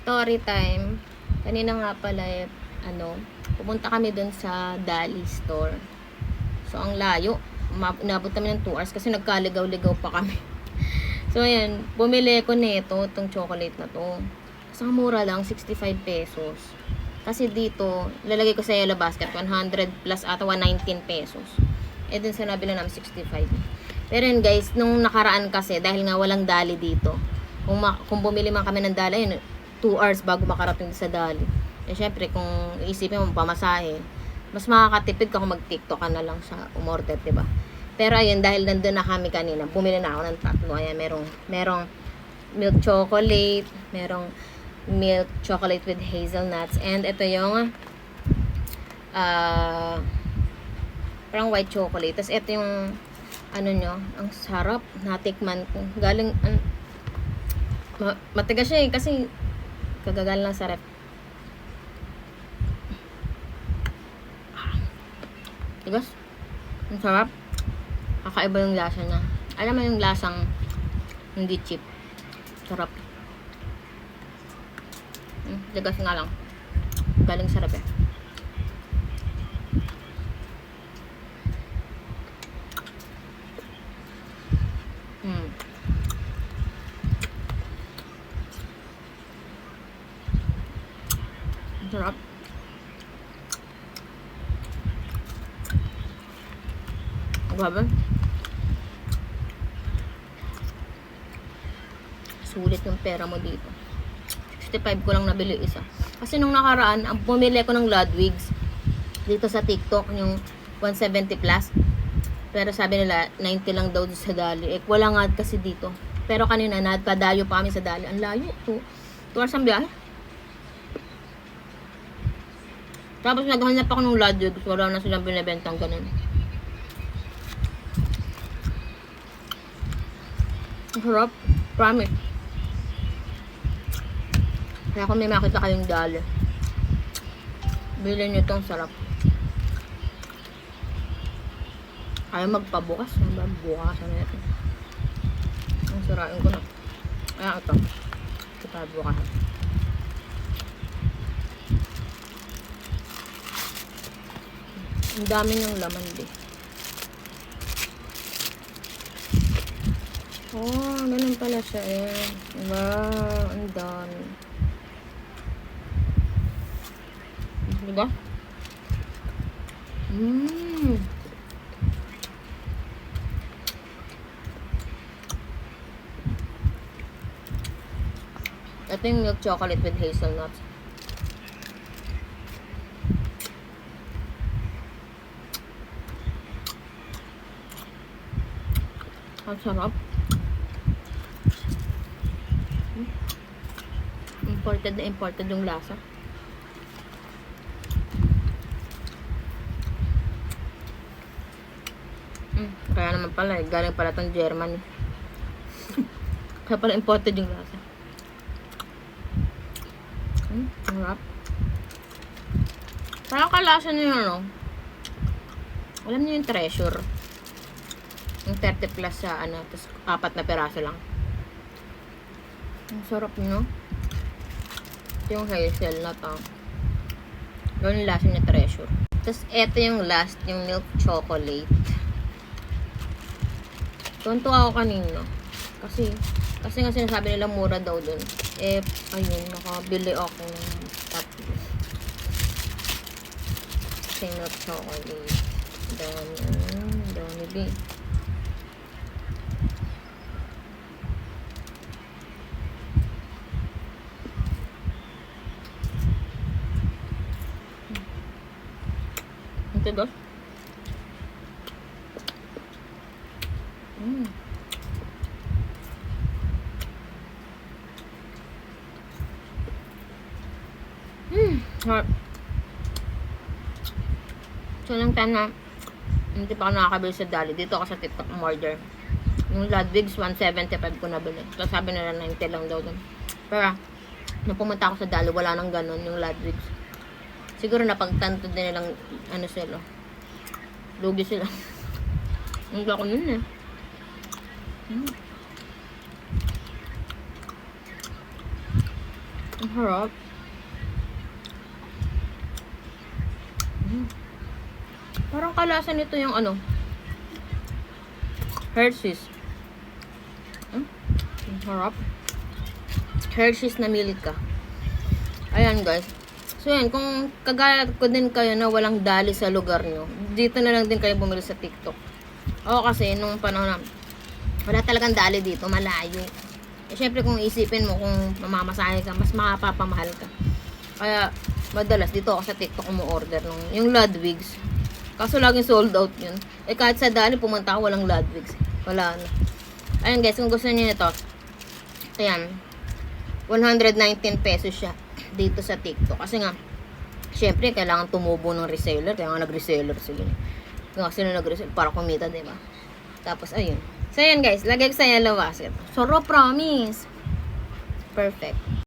Story time. Kanina nga pala, pupunta kami dun sa Dali store. So, ang layo. Inabot kami ng 2 hours kasi nagkaligaw-ligaw pa kami. So, ayan. Bumili ko nito, itong chocolate na to. Kasi ang mura lang, 65 pesos. Kasi dito, lalagay ko sa yellow basket, 100 plus ata 119 pesos. Eh, dun sa nabili namin, 65. Pero yun guys, nung nakaraan kasi, dahil nga walang Dali dito, kung bumili man kami ng Dali, yun, 2 hours bago makarating sa Dali. Eh, syempre, kung iisipin mo, pamasahe, mas makakatipid ka kung mag-TikTok ka na lang sa umorder, diba? Pero ayun, dahil nandun na kami kanina, bumili na ako ng 3. Ayan, merong milk chocolate, merong milk chocolate with hazelnuts, and ito yung parang white chocolate. Tapos ito yung ang sarap, natikman ko. Galing, matigas siya eh, kasi kagagal lang sa rep. Tigas? Ang sarap. Kakaiba yung lasa niya. Alam mo yung lasang hindi cheap. Sarap. Tigas nga lang. Galing sarap eh. Sarap. Grabe. Sulit yung pera mo dito. 65 ko lang nabili isa. Kasi nung nakaraan, ang bumili ko ng Ludwig's dito sa TikTok, yung 170 plus. Pero sabi nila, 90 lang daw sa Dali. Eh, wala nga kasi dito. Pero kanina, nagpadayo pa kami sa Dali. Ang layo. 2 hours ang biyahe. Tapos naghanap ako ng Ludwig's. Wala na silang binibentang ganun. Ang sarap. Promise. Kaya kung may makita kayong Dali, bilhin nyo itong sarap. Ayaw magpabukas. Bukas na ito. Ang sirain ko na. Kaya ito. Bukas. Ang dami ng laman din. Oh, ganun pala siya eh. Wow, ang dami. Diba? Ito yung milk chocolate with hazelnuts. Ang sarap. Imported na imported yung lasa. Kaya naman pala, galing pala itong Germany. Kaya pala imported yung lasa. Sarap. Parang kalasa niyo, alam niyo yung Treasure. Yung 30 plus sa tapos 4 na peraso lang. Ang sarap niyo. Ito yung hazelnut, Yun yung lasa niya, Treasure. Tapos ito yung last, yung milk chocolate. Tunto ako kanina. Kasi nga sinasabi nila mura daw dun. Eh, ayun, nakabili ako ng 3. Kasi milk chocolate. Dami din. Ito ba? Harap. So, nang time na hindi pa ako nakakabili sa Dali. Dito ako sa TikTok order. Yung Ludwig's, 175 ko nabili. So, sabi nila 90 lang daw dun. Pero, nung pumunta ako sa Dali, wala nang ganun yung Ludwig's. Siguro napagtanto din nilang, sila. Lugi sila. Hindi ako yun eh. Ang harap. Parang kalasa nito yung ano, Hershey's. Ang harap. Hershey's na Milka. Ayan guys. So yan, kung kagaya ko din kayo na walang dali sa lugar nyo, dito na lang din kayo bumili sa TikTok. Ako kasi, nung panahon na, wala talagang dali dito, malayo. Eh, syempre kung isipin mo, kung mamamasahe ka, mas makapapamahal ka. Kaya, madalas dito ako sa TikTok umu-order nung yung Ludwig's. Kaso laging sold out yun. Eh, kahit sa dali, pumunta ako, walang Ludwig's. Wala na. Ayan guys, kung gusto niyo nito, ayan, 119 pesos siya dito sa TikTok. Kasi nga, syempre, kailangan tumubo ng reseller. Kaya nga nag-reseller sila. Kasi na nag-reseller para kumita, diba? Tapos, ayun. So, ayan guys. Lagay ko sa yellow basket. Sarap, promise. Perfect.